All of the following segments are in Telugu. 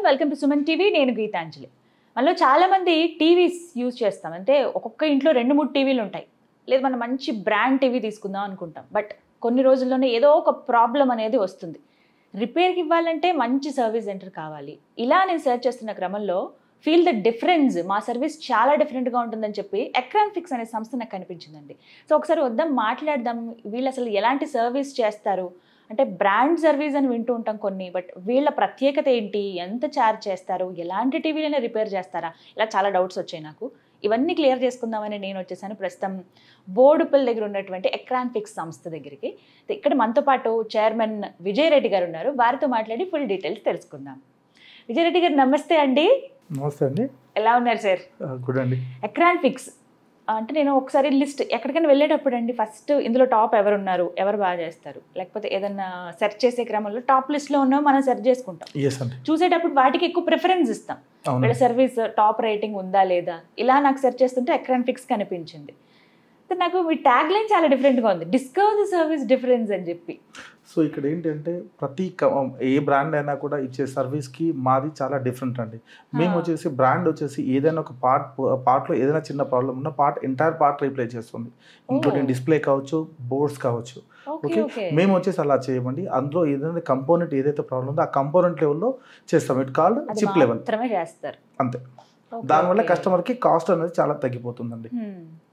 Welcome to Suman TV. నేను గీతాంజలి. మనలో చాలామంది టీవీస్ యూజ్ చేస్తాం. అంటే ఒక్కొక్క ఇంట్లో 2-3 టీవీలు ఉంటాయి. లేదు మనం మంచి బ్రాండ్ టీవీ తీసుకుందాం అనుకుంటాం. బట్ కొన్ని రోజుల్లోనే ఏదో ఒక ప్రాబ్లం అనేది వస్తుంది. రిపేర్కి ఇవ్వాలంటే మంచి సర్వీస్ సెంటర్ కావాలి. ఇలా నేను సెర్చ్ చేస్తున్న క్రమంలో ఫీల్ ద డిఫరెన్స్, మా సర్వీస్ చాలా డిఫరెంట్గా ఉంటుందని చెప్పి ఎక్రాన్ఫిక్స్ అనే సంస్థ నాకు కనిపించిందండి. సో ఒకసారి వద్దాం, మాట్లాడదాం. వీళ్ళు అసలు ఎలాంటి సర్వీస్ చేస్తారు, అంటే బ్రాండ్ సర్వీస్ అని వింటూ ఉంటాం కొన్ని, బట్ వీళ్ళ ప్రత్యేకత ఏంటి, ఎంత ఛార్జ్ చేస్తారు, ఎలాంటి టీవీలైనా రిపేర్ చేస్తారా, ఇలా చాలా డౌట్స్ వచ్చాయి నాకు. ఇవన్నీ క్లియర్ చేసుకుందామని నేను వచ్చేసాను ప్రస్తుతం బోడుపల్ దగ్గర ఉన్నటువంటి ఎక్రాన్ఫిక్స్ సంస్థ దగ్గరికి. ఇక్కడ మనతో పాటు చైర్మన్ విజయ్ రెడ్డి గారు ఉన్నారు. వారితో మాట్లాడి ఫుల్ డీటెయిల్స్ తెలుసుకుందాం. విజయ్ రెడ్డి గారు నమస్తే అండి. నమస్తే అండి. ఎలా ఉన్నారు సార్? గుడ్ అండి. ఎక్రాన్ఫిక్స్ అంటే నేను ఒకసారి లిస్ట్ ఎక్కడికైనా వెళ్ళేటప్పుడు అండి, ఫస్ట్ ఇందులో టాప్ ఎవరున్నారు, ఎవరు బాగా చేస్తారు, లేకపోతే ఏదన్నా సెర్చ్ చేసే క్రమంలో టాప్ లిస్ట్లో ఉన్నాం మనం సెర్చ్ చేసుకుంటాం. చూసేటప్పుడు వాటికి ఎక్కువ ప్రిఫరెన్స్ ఇస్తాం. వీళ్ళ సర్వీస్ టాప్ రేటింగ్ ఉందా లేదా, ఇలా నాకు సెర్చ్ చేస్తుంటే ఎక్రాన్ఫిక్స్ కనిపించింది. నాకు మీ ట్యాగ్ లైన్ చాలా డిఫరెంట్గా ఉంది, డిస్కవర్ ది సర్వీస్ డిఫరెన్స్ అని చెప్పి. సో ఇక్కడ ఏంటంటే ఏ బ్రాండ్ అయినా కూడా ఇచ్చే సర్వీస్కి మాది చాలా డిఫరెంట్ అండి. మేము వచ్చేసి బ్రాండ్ వచ్చేసి ఏదైనా ఒక పార్ట్లో ఏదైనా చిన్న ప్రాబ్లం ఉన్న ఎంటైర్ పార్ట్ రీప్లేస్ చేస్తుంది, ఇంక్లూడింగ్ డిస్ప్లే కావచ్చు, బోర్డ్స్ కావచ్చు. ఓకే, మేము వచ్చేసి అలా చేయమండి. అందులో ఏదైనా కంపోనెంట్ ఏదైతే ప్రాబ్లం ఉందో ఆ కంపోనెంట్ లెవెల్లో చేస్తాం. ఇట్ కాల్డ్ చిప్ లెవెల్ చేస్తారు అంతే. దానివల్ల కస్టమర్కి కాస్ట్ అనేది చాలా తగ్గిపోతుందండి,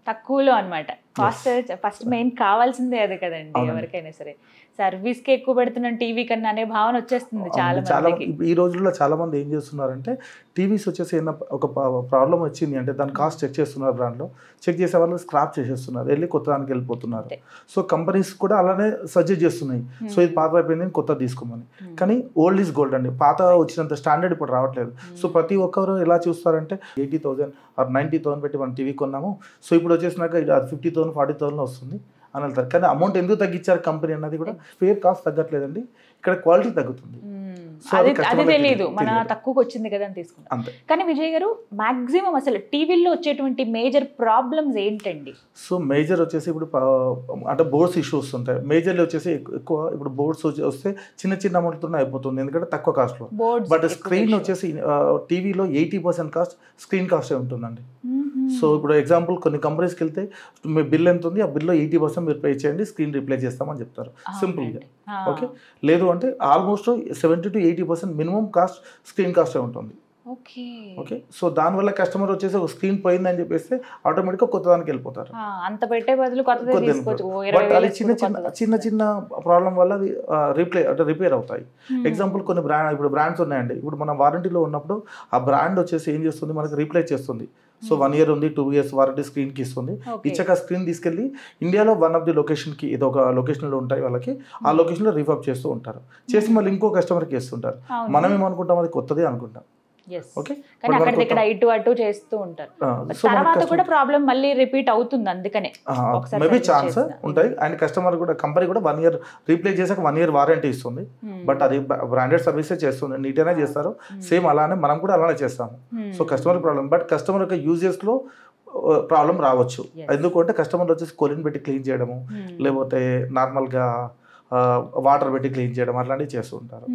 తక్కువలో అనమాట. కాస్ట్ ఫస్ట్ మెయిన్ కావాల్సిందే అది కదండి ఎవరికైనా సరే. సర్వీస్కి ఎక్కువ పెడుతున్నాం టీవీ కన్నా అనే భావన వచ్చేస్తుంది చాలా. ఈ రోజుల్లో చాలా మంది ఏం చేస్తున్నారంటే టీవీస్ వచ్చేసి ఏదైనా ఒక ప్రాబ్లం వచ్చింది అంటే దాని కాస్ట్ చెక్ చేస్తున్నారు, బ్రాండ్లో చెక్ చేసే వాళ్ళు స్క్రాప్ చేసేస్తున్నారు, వెళ్ళి కొత్త దానికి వెళ్ళిపోతున్నారు. సో కంపెనీస్ కూడా అలానే సజెస్ట్ చేస్తున్నాయి, సో ఇది పాత అయిపోయింది కొత్త తీసుకోమని. కానీ ఓల్డ్ ఈజ్ గోల్డ్ అండి. పాత వచ్చినంత స్టాండర్డ్ ఇప్పుడు రావట్లేదు. సో ప్రతి ఒక్కరు ఎలా చూస్తారంటే 80,000 or 90,000 పెట్టి మనం టీవీ కొన్నాము, సో ఇప్పుడు వచ్చేసినాక ఇది 50,000 40,000 వస్తుంది అని వెళ్తారు. కానీ అమౌంట్ ఎందుకు తగ్గించారు కంపెనీ అన్నది కూడా ఫేర్ కాస్ట్ తగ్గట్లేదండి, ఇక్కడ క్వాలిటీ తగ్గుతుంది. అది తెలియదు, మన తక్కువకి వచ్చింది కదా అని తీసుకుంటాం. కానీ విజయ్ గారు, మాక్సిమం అసలు టీవీల్లో వచ్చేటువంటి మేజర్ ప్రాబ్లమ్స్ ఏంటండి? సో మేజర్ వచ్చేసి ఇప్పుడు అంటే బోర్డ్స్ ఇష్యూస్ ఉంటాయి. మేజర్లీ వచ్చేసి ఎక్కువ ఇప్పుడు బోర్డ్స్ వస్తే చిన్న చిన్న అమౌంట్తో అయిపోతుంది, ఎందుకంటే తక్కువ కాస్ట్లో. బట్ స్క్రీన్ వచ్చేసి టీవీలో 80% కాస్ట్ స్క్రీన్ కాస్టే ఉంటుందండి. సో ఇప్పుడు ఎగ్జాంపుల్ కొన్ని కంపెనీస్కి వెళ్తే మీ బిల్ ఎంత ఉంది, ఆ బిల్లో 80% మీరు పే చేయండి, స్క్రీన్ రీప్లేస్ చేస్తామని చెప్తారు సింపుల్గా. ఓకే, లేదు అంటే almost 70 to 80% minimum cost screen కాస్టే ఉంటుంది. ఓకే, సో దానివల్ల కస్టమర్ వచ్చేసి ఒక స్క్రీన్ పోయిందని చెప్పేస్తే ఆటోమేటిక్గా కొత్త దానికి వెళ్ళిపోతారు. బట్ అది చిన్న చిన్న ప్రాబ్లం వల్ల అది రిపేర్ అవుతాయి. ఎగ్జాంపుల్ కొన్ని ఇప్పుడు బ్రాండ్స్ ఉన్నాయండి. ఇప్పుడు మన వారంటీలో ఉన్నప్పుడు ఆ బ్రాండ్ వచ్చేసి ఏం చేస్తుంది, మనకి రీప్లేస్ చేస్తుంది. సో 1 year ఉంది, 2 years వారంటీ స్క్రీన్కి ఇస్తుంది. ఇచ్చాక స్క్రీన్ తీసుకెళ్ళి ఇండియాలో వన్ ఆఫ్ ది లొకేషన్కి, ఏదో ఒక లొకేషన్లో ఉంటాయి వాళ్ళకి, ఆ లొకేషన్లో రీఫర్బ్ చేస్తూ ఉంటారు. చేసి మళ్ళీ ఇంకో కస్టమర్కి ఇస్తుంటారు. మనం ఏమనుకుంటాం అది కొత్తదే అనుకుంటాం. చేస్తూ ఉంటారు. తర్వాత కూడా ప్రాబ్లం మళ్ళీ రిపీట్ అవుతుంది, అందుకనే మేబీ ఛాన్స్ ఉంటాయి. అండ్ కస్టమర్ కూడా, కంపెనీ కూడా 1 year రీప్లేస్ చేసాక 1 year వారంటీ ఇస్తుంది. బట్ అది బ్రాండెడ్ సర్వీసే చేస్తుంది, నీట్ అయినా చేస్తారు. సేమ్ అలానే మనం కూడా అలానే చేస్తాము. So customer problem, but customer యొక్క యూజెస్ లో ప్రాబ్లం రావచ్చు. ఎందుకంటే కస్టమర్ వచ్చేసి కొలిన్ పెట్టి క్లీన్ చేయడము, లేకపోతే నార్మల్గా వాటర్ పెట్టి క్లీన్ చేయడం అట్లాంటివి చేస్తూ ఉంటారు.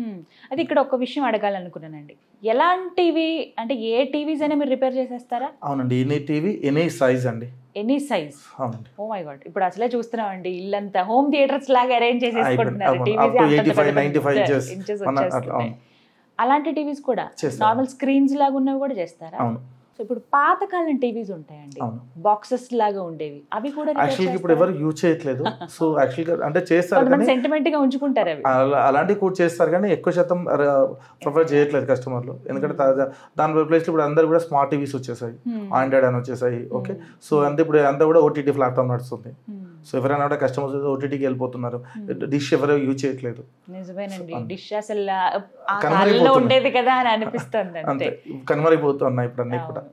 అది ఇక్కడ ఒక విషయం అడగాలనుకున్నానండి, ఎలాంటివి అంటే ఏ టీవీస్ అయినా మీరు రిపేర్ చేసేస్తారా? అవునండి, ఎనీ టీవీ ఎనీ సైజ్ అండి. Any size? అవునండి. ఓ మై గాడ్, ఇప్పుడు అసలే చూస్తున్నాం అండి, ఇల్లంతా హోమ్ థియేటర్స్ లాగా అరేంజ్ చేసేసుకుంటున్నారు. అలాంటి టీవీస్ కూడా నార్మల్ స్క్రీన్స్ లాగా ఉన్నవి కూడా చేస్తారా? సో ఇప్పుడు పాతకాలం టీవీస్ ఉంటాయండి, బాక్సెస్ లాగా ఉండేవి, అవి కూడా యాక్చువల్గా ఇప్పుడు ఎవరు యూజ్ చేయట్లేదు. సో యాక్చువల్గా అంటే చేస్తారు, సెంటిమెంట్ గా ఉంచుకుంటారు అవి, అలాంటివి కూడా చేస్తారు. కానీ ఎక్కువ శాతం ప్రిఫర్ చేయట్లేదు కస్టమర్లు, ఎందుకంటే దాని ప్లేస్ ఇప్పుడు అందరు కూడా స్మార్ట్ టీవీస్ వచ్చేసాయి, ఆండ్రాయిడ్ అని వచ్చేసాయి. ఓకే, సో అంతే ఇప్పుడు అంతా కూడా ఓటీటీ ప్లాట్ఫామ్ నడుస్తుంది. సో ఎవరైనా కూడా కస్టమర్స్ ఓటీటీకి వెళ్ళిపోతున్నారు, డిష్ ఎవరో యూజ్ చేయట్లేదు. నిజమేనండి, డిష్ అసలు ఉండేది కదా అని అనిపిస్తుంది, అంతే కనుమరైపోతున్నాయి ఇప్పుడు అన్ని కూడా.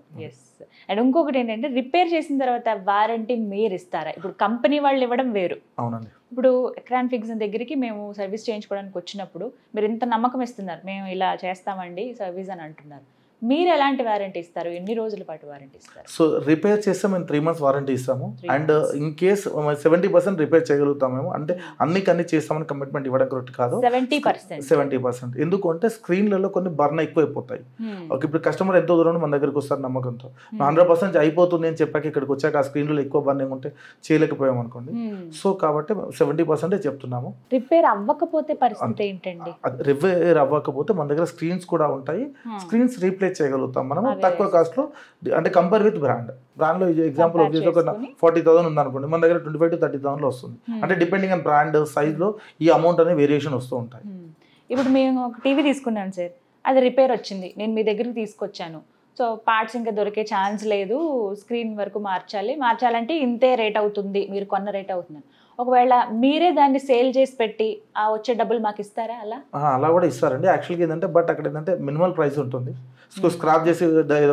అండ్ ఇంకొకటి ఏంటంటే, రిపేర్ చేసిన తర్వాత వారంటీ మీరు ఇస్తారా? ఇప్పుడు కంపెనీ వాళ్ళు ఇవ్వడం వేరు. అవునండి. ఇప్పుడు ఎక్రాన్ఫిక్స్ దగ్గరికి మేము సర్వీస్ చేయించుకోవడానికి వచ్చినప్పుడు మీరు ఇంత నమ్మకం ఇస్తున్నారు, మేము ఇలా చేస్తామండి సర్వీస్ అని అంటున్నారు, మీరు ఎలాంటి వారంటీ ఇస్తారు, ఎన్ని రోజుల పాటు వారంటీ ఇస్తారు? సో రిపేర్ చేస్తే మేము 3 months వారంటీ ఇస్తాము. అండ్ ఇన్ కేస్ 70% రిపేర్ చేయగలుగుతాం మేము, అంటే అన్ని చేస్తామని కమిట్మెంట్ ఇవ్వడం కరెక్ట్ కాదు. 70%. ఎందుకంటే స్క్రీన్లలో కొన్ని బర్న్ ఎక్కువైపోతాయి. ఓకే, ఇప్పుడు కస్టమర్ ఎంతో దూరం మన దగ్గరికి వస్తారు నమ్మకంతో, 100% అయిపోతుంది అని చెప్పాక ఇక్కడికి వచ్చాక ఆ స్క్రీన్లో ఎక్కువ బర్నింగ్ ఉంటే చేయలేకపోయాం అనుకోండి. సో కాబట్టి 70% చెప్తున్నాము. రిపేర్ అవ్వకపోతే పరిస్థితి ఏంటండి? రిపేర్ అవ్వకపోతే మన దగ్గర స్క్రీన్స్ కూడా ఉంటాయి, స్క్రీన్స్ రీప్లేస్ చేయగలుగుతాం మనం తక్కువ కాస్ట్ లో. అంటే కంపేర్ విత్ బ్రాండ్ లో ఎగ్జాంపుల్ వచ్చేసి ఒక 40,000 ఉంది అనుకోండి, మన దగ్గర 25,000 to 30,000 లో వస్తుంది. అంటే డిపెండింగ్ ఆన్ బ్రాండ్ సైజ్ లో ఈ అమౌంట్ అనేది వేరియేషన్ వస్తూ ఉంటాయి. ఇప్పుడు మేము ఒక టీవీ తీసుకున్నాను సార్, అది రిపేర్ వచ్చింది, నేను మీ దగ్గరికి తీసుకొచ్చాను. సో పార్ట్స్ ఇంకా దొరికే ఛాన్స్ లేదు, స్క్రీన్ వరకు మార్చాలంటే ఇంతే రేట్ అవుతుంది, మీరు కొన్న రేట్ అవుతుంది. ఒకవేళ మీరే దాన్ని సేల్ చేసి పెట్టి ఆ వచ్చే డబ్బులు మాకు ఇస్తారా? అలా కూడా ఇస్తారండి యాక్చువల్గా. ఏంటంటే బట్ అక్కడ ఏంటంటే మినిమల్ ప్రైస్ ఉంటుంది. సో స్క్రాప్ చేసి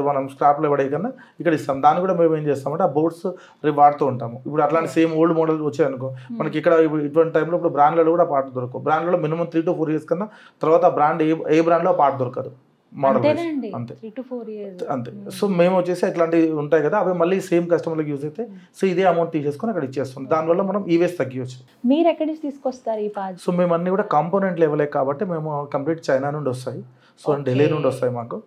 మనం స్క్రాప్లో పడే కన్నా ఇక్కడ ఇస్తాం. దాన్ని కూడా మేము ఏం చేస్తామంటే ఆ బోర్డ్స్ వాడుతూ ఉంటాము. ఇప్పుడు అట్లాంటి సేమ్ ఓల్డ్ మోడల్ వచ్చాయనుకో మనకి ఇక్కడ ఇటువంటి టైంలో ఇప్పుడు బ్రాండ్లలో కూడా పార్ట్ దొరకవు. బ్రాండ్లలో మినిమం 3 to 4 years కన్నా తర్వాత బ్రాండ్ ఏ బ్రాండ్లో పార్ట్ దొరకదు, మోడల్ అంతే. సో మేము వచ్చేసి ఇట్లాంటివి ఉంటాయి కదా, అవి మళ్ళీ సేమ్ కస్టమర్లకు యూజ్ అయితే సో ఇదే అమౌంట్ తీసేసుకొని అక్కడ ఇచ్చేస్తాం. దానివల్ల మనం ఈ వేస్ట్ తగ్గివచ్చు. మీరు ఎక్కడి నుంచి తీసుకొస్తారు ఈ పార్ట్స్? సో మేము అన్ని కూడా కాంపోనెంట్ లెవెలే కాబట్టి మేము కంప్లీట్ చైనా నుండి వస్తాయి, సో ఢిల్లీ నుండి వస్తాయి మాకు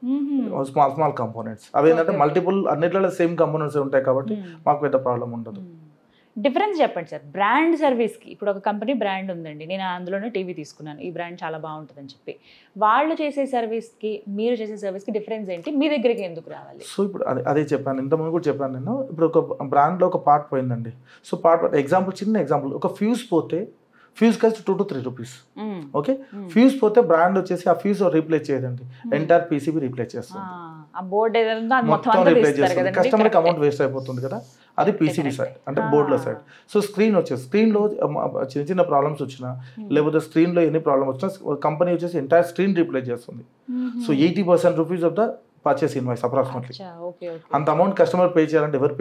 స్మాల్ కాంపోనెంట్స్. అవి ఏంటంటే మల్టిపుల్ అన్నిట్లలో సేమ్ కాంపోనెంట్స్ ఉంటాయి కాబట్టి మాకు పెద్ద ప్రాబ్లం ఉండదు. డిఫరెన్స్ చెప్పండి సార్ బ్రాండ్ సర్వీస్కి. ఇప్పుడు ఒక కంపెనీ బ్రాండ్ ఉందండి, నేను అందులోనే టీవీ తీసుకున్నాను, ఈ బ్రాండ్ చాలా బాగుంటుందని చెప్పి, వాళ్ళు చేసే సర్వీస్కి మీరు చేసే సర్వీస్కి డిఫరెన్స్ ఏంటి? మీ దగ్గరికి ఎందుకు రావాలి? సో ఇప్పుడు అదే చెప్పాను, ఇంతకుముందు కూడా చెప్పాను నేను. ఇప్పుడు ఒక బ్రాండ్లో ఒక పార్ట్ పోయిందండి, సో చిన్న ఎగ్జాంపుల్, ఒక ఫ్యూజ్ పోతే fuse cost 2 to 3 rupees. Okay, fuse పోతే బ్రాండ్ వచ్చేసి ఆ ఫ్యూజ్ రీప్లేస్ చేయదండి, ఎంటైర్ పీసీబీ రీప్లేస్ చేస్తుంది, మొత్తం రీప్లేస్ చేస్తుంది. కస్టమర్కి అమౌంట్ వేస్ట్ అయిపోతుంది కదా, అది పీసీబీ సైడ్ అంటే బోర్డులో సైడ్. సో స్క్రీన్ వచ్చేసి స్క్రీన్లో చిన్న ప్రాబ్లమ్స్ వచ్చినా లేకపోతే స్క్రీన్లో ఎన్ని ప్రాబ్లమ్ వచ్చినా కంపెనీ వచ్చేసి ఎంటైర్ స్క్రీన్ రీప్లేస్ చేస్తుంది. So 80% rupees of the purchase invoice approximately. అంత అమౌంట్ కస్టమర్ పే చేయాలంటే ఎవరు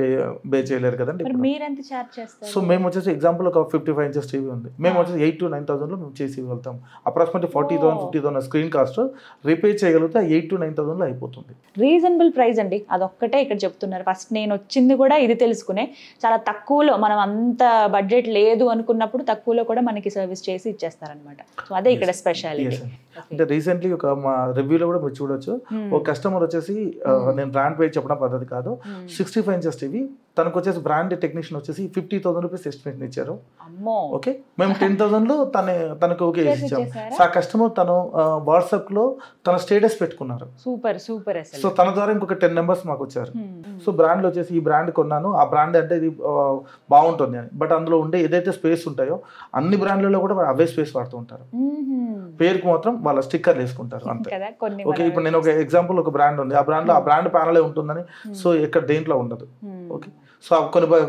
పే చేయలేరు కదండి. సో మేము వచ్చేసి ఎగ్జాంపుల్ ఒక 55 inches టీవీ ఉంది, మేము వచ్చేసి 8,000 to 9,000 మేము చేసి ఇవ్వగలుగుతాం. అప్రాక్సిమేట్లీ 40,000 50,000 స్క్రీన్ కాస్ట్ రిపేర్ చేయగలిగితే 8,000 to 9,000 అయిపోతుంది. రీజనబుల్ ప్రైస్ అండి, అదొక్కటే ఇక్కడ చెప్తున్నారు. ఫస్ట్ నేను వచ్చింది కూడా ఇది తెలుసుకునే, చాలా తక్కువలో, మనం అంత బడ్జెట్ లేదు అనుకున్నప్పుడు తక్కువలో కూడా మనకి సర్వీస్ చేసి ఇచ్చేస్తారనమాట. సో అదే ఇక్కడ స్పెషాలిటీ. అంటే రీసెంట్లీ ఒక మా రివ్యూలో కూడా మీరు చూడొచ్చు, ఒక కస్టమర్ వచ్చేసి నేను బ్రాండ్ పేరు చెప్పడం పద్ధతి కాదు, 65 inches టీవీ, తనకు వచ్చేసి బ్రాండ్ టెక్నీషియన్ వచ్చేసి 50,000 రూపీస్ ఎస్టిమేషన్ ఇచ్చారు. ఓకే, మేము 10,000లో తనకు ఓకే ఇచ్చాము. ఆ కస్టమర్ తను వాట్సాప్ లో తన స్టేటస్ పెట్టుకున్నారు. సూపర్. సో తన ద్వారా ఇంకొక 10 members మాకు వచ్చారు. సో బ్రాండ్ వచ్చేసి ఈ బ్రాండ్ కొన్నాను, ఆ బ్రాండ్ అంటే ఇది బాగుంటుంది అని, బట్ అందులో ఉండే ఏదైతే స్పేస్ ఉంటాయో అన్ని బ్రాండ్లలో కూడా అవే స్పేస్ వాడుతూ ఉంటారు, పేరుకు మాత్రం వాళ్ళ స్టిక్కర్లు వేసుకుంటారు అంతే. ఓకే, ఇప్పుడు నేను ఒక ఎగ్జాంపుల్, ఒక బ్రాండ్ ఉంది, ఆ బ్రాండ్ లో ఆ బ్రాండ్ ప్యానలే ఉంటుందని సో ఎక్కడ దేంట్లో ఉండదు. ఓకే, సో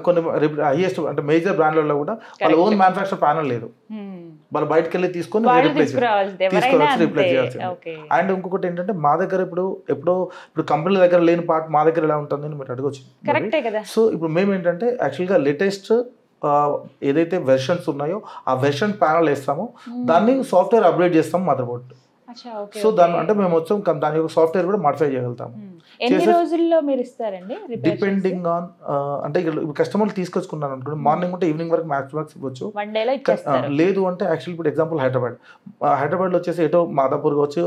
కొన్ని హైయెస్ట్ అంటే మేజర్ బ్రాండ్లలో కూడా వాళ్ళ ఓన్ మ్యానుఫ్యాక్చర్ ప్యానల్ లేదు, వాళ్ళు బయటకు వెళ్ళి తీసుకొని రీప్లేస్ చేయాల్సింది. అండ్ ఇంకొకటి ఏంటంటే మా దగ్గర ఇప్పుడు కంపెనీల దగ్గర లేని పార్ట్ మా దగ్గర ఎలా ఉంటుంది అని మీరు అడగొచ్చు. సో ఇప్పుడు మేము ఏంటంటే యాక్చువల్గా లేటెస్ట్ ఏదైతే వెర్షన్స్ ఉన్నాయో ఆ వెర్షన్ ప్యానల్ వేస్తామో దాన్ని సాఫ్ట్వేర్ అప్డేట్ చేస్తాం మదర్ బోర్డ్. సో దాని అంటే మేము మొత్తం దాని యొక్క సాఫ్ట్వేర్ కూడా మాడిఫై చేయగలుగుతాము. ఎన్ని రోజుల్లో మీరు ఇస్తారండి? డిపెండింగ్ ఆన్ అంటే కస్టమర్లు తీసుకొచ్చుకున్నాను అనుకోండి, మార్నింగ్ ఉంటే ఈవినింగ్ వరకు మ్యాక్స్ ఇవ్వచ్చు. లేదు అంటే యాక్చువల్లీ ఇప్పుడు ఎగ్జాంపుల్ హైదరాబాద్లో వచ్చేసి ఎటో మాదాపూర్ కావచ్చు,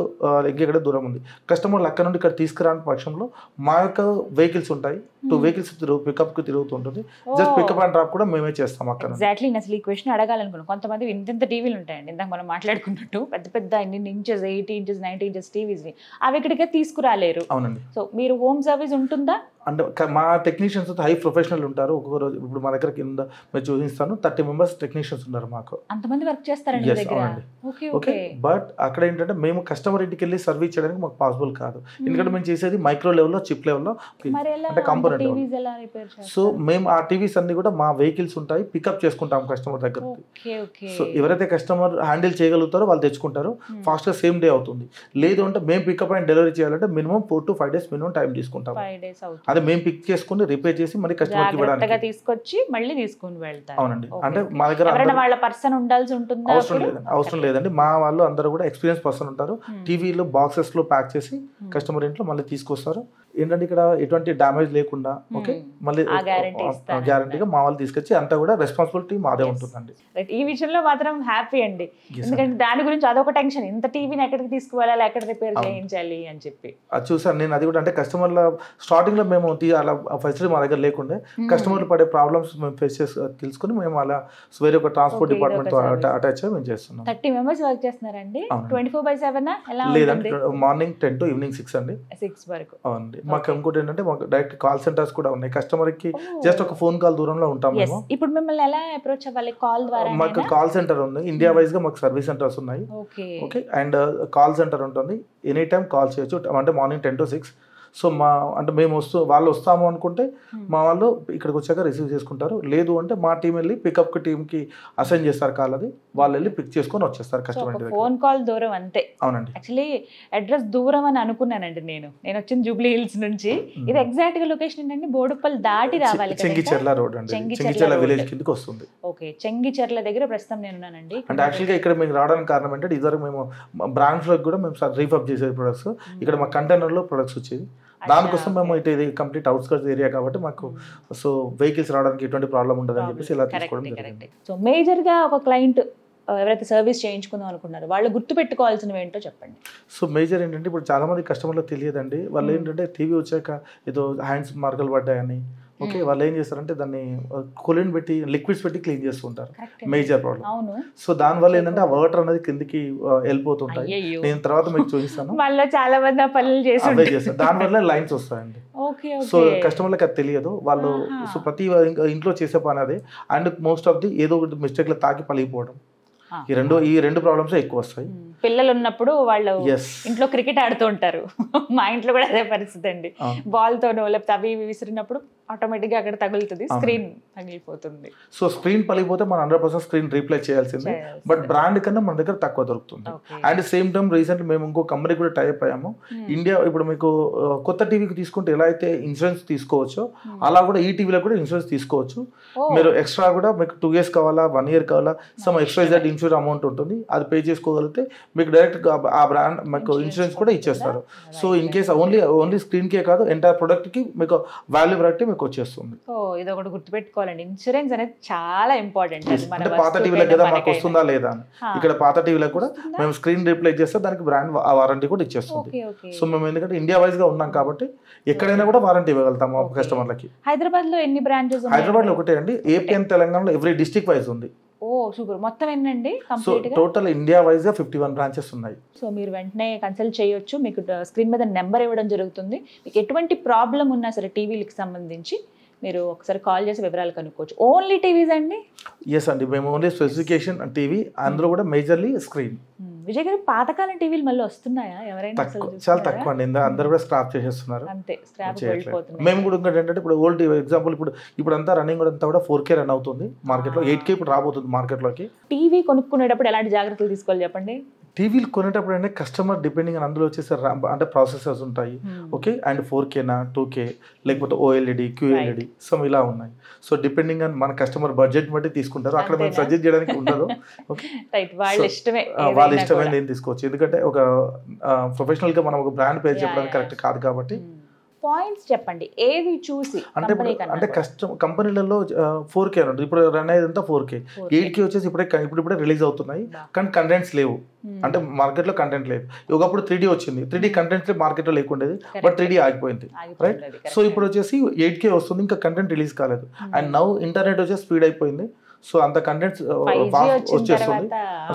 ఇంకెక్కడ దూరం ఉంది, కస్టమర్లు అక్కడ నుండి ఇక్కడ తీసుకురాని పక్షంలో మా యొక్క వెహికల్స్ ఉంటాయి, 2 vehicles పికప్ కి తిరుగుతుంటుంది, జస్ట్ పికప్ అండ్ డ్రాప్ కూడా మేమే చేస్తాం అక్కడ. ఎగ్జాక్ట్లీ, అసలు ఈ క్వశ్చన్ అడగాలనుకున్నాను. కొంతమంది ఇంత టీవీలు ఉంటాయండి, ఇందాక మనం మాట్లాడుకున్నట్టు పెద్ద 8 inches 90 inches టీవీస్, అవి ఇక్కడికే తీసుకురాలేరు. అవునండి. సో మీరు హోమ్ సర్వీస్ ఉంటుందా? అంటే మా టెక్నీషియన్స్ హై ప్రొఫెషనల్ ఉంటారు. ఒక్కొక్క రోజు ఇప్పుడు మా దగ్గర కింద మీరు చూపిస్తాను 30 members టెక్నీషియన్స్ ఉన్నారు మాకు. అంతమంది వర్క్ చేస్తారండి దగ్గర? ఓకే, బట్ అక్కడ ఏంటంటే మేము కస్టమర్ ఇంటికి వెళ్ళి సర్వీస్ చేయడానికి మాకు పాసిబుల్ కాదు, ఎందుకంటే మేము చేసేది మైక్రో లెవెల్లో, చిప్ లెవెల్లో, అంటే కాంపోనెంట్. సో మేము ఆ టీవీస్ అన్ని కూడా మా వెహికల్స్ ఉంటాయి, పికప్ చేసుకుంటాం కస్టమర్ దగ్గర. సో ఎవరైతే కస్టమర్ హ్యాండిల్ చేయగలుగుతారో వాళ్ళు తెచ్చుకుంటారు, ఫాస్ట్ గా సేమ్ డే అవుతుంది. లేదు అంటే మేము పికప్ అండ్ డెలివరీ చేయాలంటే minimum 4 to 5 days minimum time తీసుకుంటాం. 5 days అవుతుంది. అదే మేము పిక్ చేసుకుని రిపేర్ చేసి మళ్ళీ కస్టమర్కి ఇవ్వడానికి. తీసుకొచ్చి మళ్ళీ తీసుకుని వెళ్తారు. అవునండి. అంటే మా దగ్గర వాళ్ళ పర్సన్ ఉండాల్సి ఉంటుందా? అవసరం లేదండి. మా వాళ్ళు అందరూ కూడా ఎక్స్పీరియన్స్ పర్సన్ ఉంటారు. టీవీలో బాక్సెస్ లో ప్యాక్ చేసి కస్టమర్ ఇంట్లో మళ్ళీ తీసుకొస్తారు. ఏంటంటే ఇక్కడ ఎటువంటి డ్యామేజ్ లేకుండా ఓకే మళ్ళీ గ్యారంటీగా మా వాళ్ళు తీసుకొచ్చి అంతా కూడా రెస్పాన్సిబిలిటీ మాదే ఉంటుందండి. ఈ విషయంలో మాత్రం హ్యాపీ అండి. ఎందుకంటే దాని గురించి అదొక టెన్షన్, ఇంత టీవీని ఎక్కడికి తీసుకువెళ్ళాలి, ఎక్కడ రిపేర్ చేయించాలి అని చెప్పి. అది చూసాను నేను. అది కూడా అంటే కస్టమర్ల స్టార్టింగ్ లో మేము అలా ఫెసిలిటీ మా దగ్గర లేకుండే కస్టమర్లు పడే ప్రాబ్లమ్స్ మేము ఫేస్ చేసి తెలుసుకుని మేము అలా వేరే ఒక ట్రాన్స్పోర్ట్ డిపార్ట్మెంట్ తో అటాచ్ మేము చేస్తున్నాం. 30 members వర్క్ చేస్తున్నారండి. 24/7 ఎలా? లేదండి, మార్నింగ్ 10 to ఈవినింగ్ 6 అండి. 6 వరకు. అవునండి. మాకు ఇంకోటి ఏంటంటే మాకు డైరెక్ట్ కాల్ సెంటర్స్ కూడా ఉన్నాయి. కస్టమర్ కి జస్ట్ ఒక ఫోన్ కాల్ దూరంలో ఉంటాం మేము. ఇప్పుడు మిమ్మల్ని ఎలా అప్రోచ్ అవ్వాలి? కాల్ ద్వారా? మాకు కాల్ సెంటర్ ఉంది. ఇండియా వైజ్ గా మాకు సర్వీస్ సెంటర్స్ ఉన్నాయి. ఓకే అండ్ కాల్ సెంటర్ ఉంటుంది. ఎనీ టైం కాల్ చేయొచ్చు. అంటే మార్నింగ్ 10 to 6. సో అంటే మేము వాళ్ళు వస్తాము అనుకుంటే మా వాళ్ళు ఇక్కడికి వచ్చాక రిసీవ్ చేసుకుంటారు. లేదు అంటే మా టీం వెళ్ళి పికప్ టీంకి అసైన్ చేస్తారు కాల్, అది వాళ్ళు వెళ్ళి పిక్ చేసుకొని వచ్చేస్తారు కస్టమర్ దగ్గర. ఫోన్ కాల్ దూరం అంతే. అవునండి. యాక్చువల్లీ అడ్రస్ దూరం అని అనుకున్నానండి నేను వచ్చిన జూబ్లీ హిల్స్ నుంచి. ఇది ఎగ్జాక్ట్ గా లొకేషన్ ఏంటంటే బోడుప్పల్ దాటి రావాలి. చెంగిచెర్ల రోడ్ అండి. చెంగిచెర్ల విలేజ్ కిందకి వస్తుంది. ఓకే, చెంగిచెర్ల దగ్గర ప్రస్తుతం నేను ఉన్నానండి. అంటే యాక్చువల్గా ఇక్కడ మీకు రావడానికి కారణం ఏంటంటే ఇద్దరు మేము బ్రాంచ్ లో కూడా మేము రీఫబ్ చేసే ప్రొడక్ట్స్ ఇక్కడ మా కంటైనర్ లో ప్రొడక్ట్స్ వచ్చేది. దానికోసం మేము ఇది కంప్లీట్ అవుట్స్కట్స్ ఏరియా కాబట్టి మాకు సో వెహికల్స్ రావడానికి ఎటువంటి ప్రాబ్లం ఉండదని చెప్పేసి ఇలా తీసుకోవడం జరిగింది. సో మేజర్ గా ఒక క్లయింట్ ఎవరైతే సర్వీస్ చేయించుకుందాం అనుకున్నారో వాళ్ళు గుర్తు పెట్టుకోవాల్సినవి ఏంటో చెప్పండి. సో మేజర్ ఏంటంటే ఇప్పుడు చాలా మంది కస్టమర్లకు తెలియదండి. వాళ్ళు ఏంటంటే టీవీ వచ్చాక ఏదో హ్యాండ్స్ మార్కలు పడ్డాయని ఓకే వాళ్ళు ఏం చేస్తారంటే దాన్ని కొలిన్ పెట్టి లిక్విడ్స్ పెట్టి క్లీన్ చేస్తుంటారు. Major problem. సో దానివల్ల ఏంటంటే ఆ వాటర్ అనేది కిందికి వెళ్ళిపోతుంటాయి. నేను తర్వాత మీకు చూపిస్తాను. చాలా మంది పనులు చేస్తారు, దానివల్ల లైన్స్ వస్తాయండి. సో కస్టమర్లకు అది తెలియదు. వాళ్ళు సో ప్రతి ఇంట్లో చేసే పని అదే. అండ్ మోస్ట్ ఆఫ్ ది ఏదో ఒకటి మిస్టేక్ లో తాకి పలిగిపోవడం, ఈ రెండు ప్రాబ్లమ్స్ ఎక్కువ వస్తాయి. పిల్లలు ఉన్నప్పుడు వాళ్ళు ఇంట్లో క్రికెట్ ఆడుతూ ఉంటారు. మా ఇంట్లో కూడా అదే పరిస్థితి అండి. బాల్ తోనో లేకపోతే అవి విసిరినప్పుడు ఆటోమేటిక్ గా అక్కడ తగులుతుంది, స్క్రీన్ పగిలిపోతుంది. సో స్క్రీన్ పగిలిపోతే మనం 100% స్క్రీన్ రీప్లేస్ చేయాల్సిందే. బట్ బ్రాండ్ కన్నా మన దగ్గర తక్కువ దొరుకుతుంది. అండ్ సేమ్ టైం రీసెంట్ మేము ఇంకో కంపెనీ కూడా టైప్ అయ్యాము. ఇండియా ఇప్పుడు మీకు కొత్త టీవీకి తీసుకుంటే ఎలా అయితే ఇన్సూరెన్స్ తీసుకోవచ్చో అలా కూడా ఈ టీవీలో కూడా ఇన్సూరెన్స్ తీసుకోవచ్చు. మీరు ఎక్స్ట్రా కూడా మీకు 2 years కావాలా 1 year కావాలా సమ్ ఎక్స్ట్రా ఇన్సూరెన్స్ అమౌంట్ ఉంటుంది. అది పే చేసుకోగలిగితే మీకు డైరెక్ట్ ఆ బ్రాండ్ మీకు ఇన్సూరెన్స్ కూడా ఇచ్చేస్తారు. So in case only screen కే కాదు ఎంటైర్ ప్రొడక్ట్ కి మీకు వాల్యూ బట్టి మీకు వచ్చేస్తుంది. ఇది ఒకటి గుర్తుపెట్టుకోవాలండి, ఇన్సూరెన్స్ అనేది చాలా ఇంపార్టెంట్. అంటే పాత టీవీలకు కదా మాకు వస్తుందా లేదా అని. ఇక్కడ పాత టీవీలకు కూడా మేము స్క్రీన్ రీప్లేస్ చేస్తే దానికి బ్రాండ్ వారంటీ కూడా ఇచ్చేస్తుంది. సో మేము ఎందుకంటే ఇండియా వైజ్ గా ఉన్నాం కాబట్టి ఎక్కడైనా కూడా వారంటీ ఇవ్వగలుగుతాము కస్టమర్లకి. హైదరాబాద్ లో ఎన్ని బ్రాంచెస్? హైదరాబాద్ లో ఒకటే అండి. ఏపీ అండ్ తెలంగాణలో ఎవ్రీ డిస్ట్రిక్ట్ వైజ్ ఉంది. సూపర్. మొత్తం ఎన్నండి? సో టోటల్ ఇండియా వైజ్ గా 51 బ్రాంచెస్ ఉన్నాయి. సో మీరు వెంటనే కన్సల్ట్ చేయొచ్చు. మీకు స్క్రీన్ మీద నెంబర్ ఇవ్వడం జరుగుతుంది. మీకు ఎటువంటి ప్రాబ్లం ఉన్నా సరే టీవీలకు సంబంధించి మీరు ఒకసారి కాల్ చేసి వివరాలు కనుక్కోవచ్చు. ఓన్లీ టీవీస్ అండి? ఎస్ అండి, మేము ఓన్లీ స్పెసిఫికేషన్ టీవీ, అందులో కూడా మేజర్లీ స్క్రీన్. విజయ్ గారు పాతకాలం టీవీలు మళ్ళీ వస్తున్నాయా? ఎవరైనా చాలా తక్కువ అండి. అందరూ కూడా స్క్రాప్ చేసేస్తున్నారు. అంతే, స్క్రాప్ వెళ్ళిపోతుంది. మేము కూడా ఇంకోటి ఏంటంటే ఇప్పుడు ఓల్డ్ ఎగ్జాంపుల్ ఇప్పుడు అంతా రన్నింగ్ అంతా కూడా 4K రన్ అవుతుంది మార్కెట్ లో. 8K ఇప్పుడు రాబోతుంది మార్కెట్ లోకి. టీవీ కొనుక్కునేటప్పుడు ఎలాంటి జాగ్రత్తలు తీసుకోవాలి చెప్పండి? టీవీలు కొనేటప్పుడు అంటే కస్టమర్ డిపెండింగ్ అందులో వచ్చేసి అంటే ప్రాసెసర్స్ ఉంటాయి. ఓకే అండ్ 4Kనా 2K లేకపోతే OLED QLED సో ఇలా ఉన్నాయి. సో డిపెండింగ్ ఆన్ మన కస్టమర్ బడ్జెట్ బట్టి తీసుకుంటారు. అక్కడ మేము సజెస్ట్ చేయడానికి ఉండదు. వాళ్ళ ఇష్టమైనది ఏం తీసుకోవచ్చు. ఎందుకంటే ఒక ప్రొఫెషనల్ గా మనం ఒక బ్రాండ్ పేరు చెప్పడానికి కరెక్ట్ కాదు కాబట్టి. పాయింట్స్ చెప్పండి, ఏవి చూసి అంటే కంపెనీలలో 4K ఉంటుంది. ఇప్పుడు రన్ అయ్యేదంతా 4K. 8K వచ్చేసి ఇప్పుడే రిలీజ్ అవుతున్నాయి కానీ కంటెంట్స్ లేవు. అంటే మార్కెట్ లో కంటెంట్ లేదు. ఒకప్పుడు 3D వచ్చింది. 3D కంటెంట్స్ మార్కెట్ లో లేకుండేది, బట్ 3D ఆగిపోయింది. రైట్. సో ఇప్పుడు వచ్చేసి 8K వస్తుంది, ఇంకా కంటెంట్ రిలీజ్ కాలేదు. అండ్ నౌ ఇంటర్నెట్ వచ్చేసి స్పీడ్ అయిపోయింది. సో అంత కంటెంట్స్ వచ్చేస్తుంది,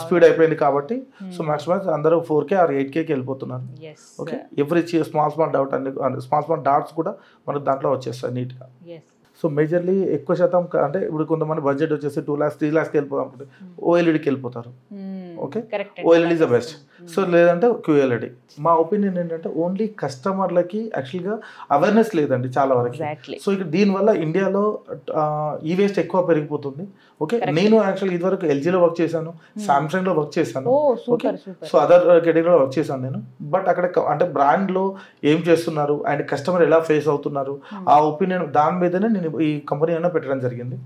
స్పీడ్ అయిపోయింది కాబట్టి సో మాక్సిమం అందరూ 4K ఆర్ 8Kకి వెళ్ళిపోతున్నారు. ఓకే, ఎవ్రీ స్మాల్ డాట్స్ కూడా మనకు దాంట్లో వచ్చేస్తాయి నీట్ గా. సో మేజర్లీ ఎక్కువ శాతం అంటే ఇప్పుడు కొంతమంది బడ్జెట్ వచ్చేసి 2 lakhs 3 lakhs వెళ్ళిపోతారు, OLEDకి వెళ్ళిపోతారు. Okay, OLED is the best. So లేదంటే QLED. మా ఒపీనియన్ ఏంటంటే ఓన్లీ కస్టమర్లకి యాక్చువల్గా అవేర్నెస్ లేదండి చాలా వరకు. సో ఇక దీనివల్ల ఇండియాలో ఈ వేస్ట్ ఎక్కువ పెరిగిపోతుంది. ఓకే, నేను యాక్చువల్గా ఇదివరకు LGలో వర్క్ చేశాను, సామ్సంగ్లో వర్క్ చేశాను, ఓకే, సో అదర్ కేటగిరీలో వర్క్ చేశాను నేను. బట్ అక్కడ అంటే బ్రాండ్లో ఏం చేస్తున్నారు అండ్ కస్టమర్ ఎలా ఫేస్ అవుతున్నారు ఆ ఒపీనియన్ దాని మీదనే నేను ఈ కంపెనీ అయినా పెట్టడం జరిగింది.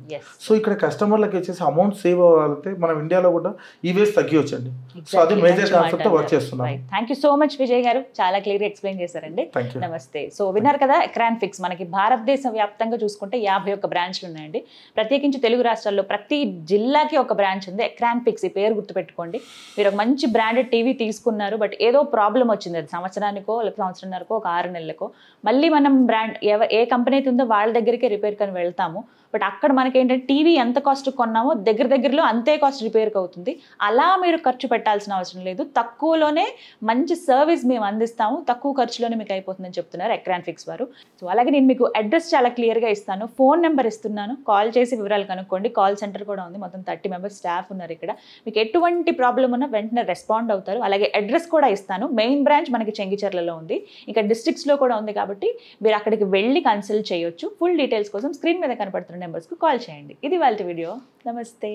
సో ఇక్కడ కస్టమర్లకి వచ్చేసి అమౌంట్ సేవ్ అవ్వాలంటే మనం ఇండియాలో కూడా ఈ వేస్ట్ తగ్గివచ్చండి. సో అది మేజర్ కాన్సెప్ట్ వర్క్ చేస్తున్నాం. Thank you so much Vijay గారు, చాలా క్లియర్ ఎక్స్ప్లెయిన్ చేశారండి. నమస్తే. సో విన్నారు కదా, ఎక్రాన్ ఫిక్స్ మనకి భారతదేశ వ్యాప్తంగా చూసుకుంటే 51 బ్రాంచ్లు ఉన్నాయండి. ప్రత్యేకించి తెలుగు రాష్ట్రాల్లో ప్రతి జిల్లాకి ఒక బ్రాంచ్ ఉంది. ఎక్రాన్ ఫిక్స్ ఈ పేరు గుర్తుపెట్టుకోండి. మీరు ఒక మంచి బ్రాండెడ్ టీవీ తీసుకున్నారు, బట్ ఏదో ప్రాబ్లం వచ్చింది, అది సంవత్సరానికో లేకపోతే సంవత్సరంన్నరకో ఒక 6 నెలలకో, మళ్ళీ మనం బ్రాండ్ ఏ కంపెనీ అయితే ఉందో వాళ్ళ దగ్గరికే రిపేర్ కని వెళ్తాము. బట్ అక్కడ మనకి ఏంటంటే టీవీ ఎంత కాస్ట్ కొన్నామో దగ్గరలో అంతే కాస్ట్ రిపేర్కి అవుతుంది. అలా మీరు ఖర్చు పెట్టాల్సిన అవసరం లేదు, తక్కువలోనే మంచి సర్వీస్ మేము అందిస్తాము, తక్కువ ఖర్చులోనే మీకు అయిపోతుందని చెప్తున్నారు ఎక్రాన్ ఫిక్స్ వారు. సో అలాగే నేను మీకు అడ్రస్ చాలా క్లియర్గా ఇస్తాను, ఫోన్ నెంబర్ ఇస్తున్నాను, కాల్ చేసి వివరాలు కనుక్కోండి. కాల్ సెంటర్ కూడా ఉంది, మొత్తం 30 మెంబర్స్ స్టాఫ్ ఉన్నారు ఇక్కడ. మీకు ఎటువంటి ప్రాబ్లం ఉన్నా వెంటనే రెస్పాండ్ అవుతారు. అలాగే అడ్రస్ కూడా ఇస్తాను. మెయిన్ బ్రాంచ్ మనకి చెంగిచెర్లలో ఉంది, ఇంకా డిస్ట్రిక్ట్స్లో కూడా ఉంది, కాబట్టి మీరు అక్కడికి వెళ్ళి కన్సల్ట్ చేయొచ్చు. ఫుల్ డీటెయిల్స్ కోసం స్క్రీన్ మీద కనపడుతున్న నెంబర్స్కి కాల్ చేయండి. ఇది వాళ్ళ వీడియో. నమస్తే.